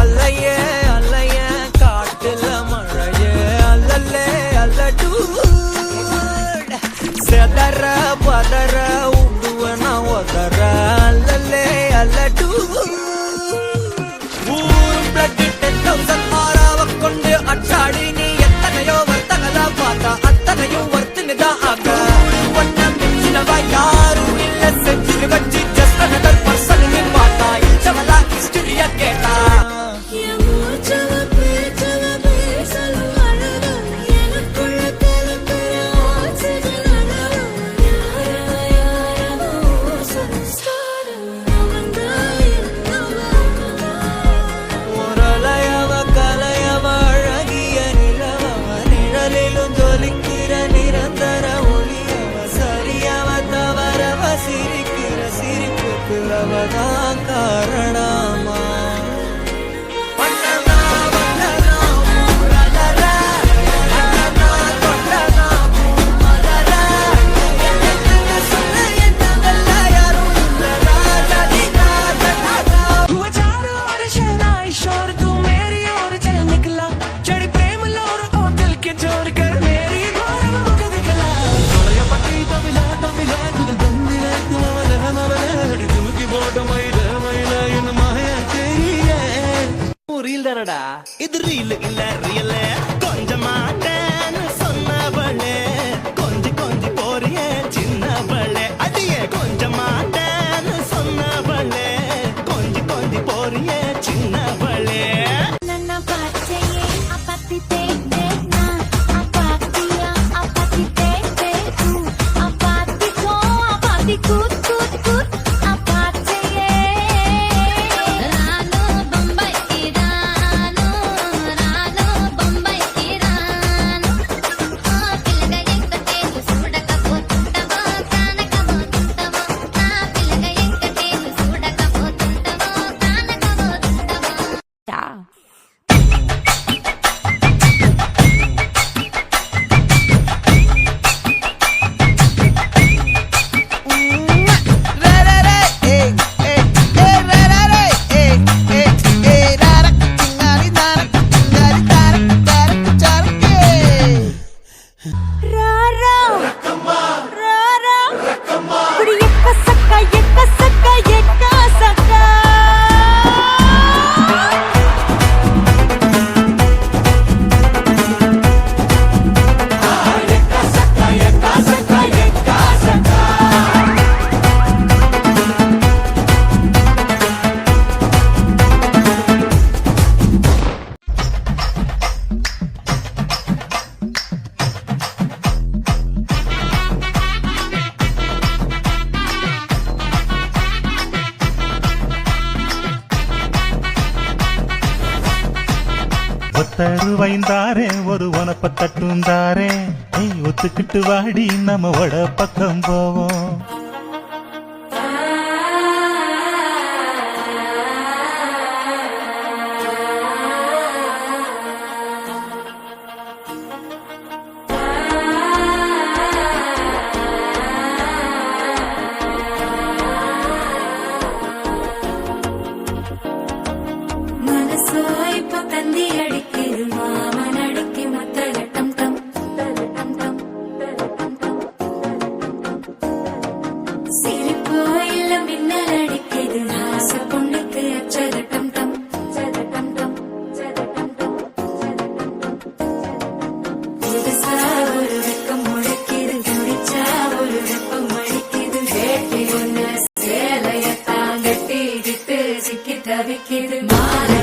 அல்லையே அல்லைய காட்டுல மழையே அல்லல்லே அல்லடு செதற பதற உடுவன ஒதற அல்லல்லே அல்லடு ஊரும் பிளட் 10,000 ஆறாவ கொண்டு அச்சாடி நீ எத்தனையோ வர்த்தகதா பார்த்தா அத்தனையும் வர்த்தினுதான் ஆக ஒன்ன மிஞ்சினவா யாரும் இல்ல செஞ்சு வச்சு ஜஸ்ட் another person நீ பார்த்தா இச்சவலா ஹிஸ்டரிய கேட்டா அவதான் காரணமா இது ரீல் இல்ல ரியல் கொஞ்சமாட்டேன்னு சொன்னவளே கொஞ்சி கொஞ்சி போறியே சின்னவளே அடியே கொஞ்சமாட்டேன்னு சொன்னவளே கொஞ்சி கொஞ்சி போறியே சின்னவளே ஒத்தருவைந்தாரே ஒரு உனப்ப தட்டுந்தாரே ஒத்துக்கிட்டு வாடி நம்ம வட பக்கம் போவோம் தவிக்கிது மாலை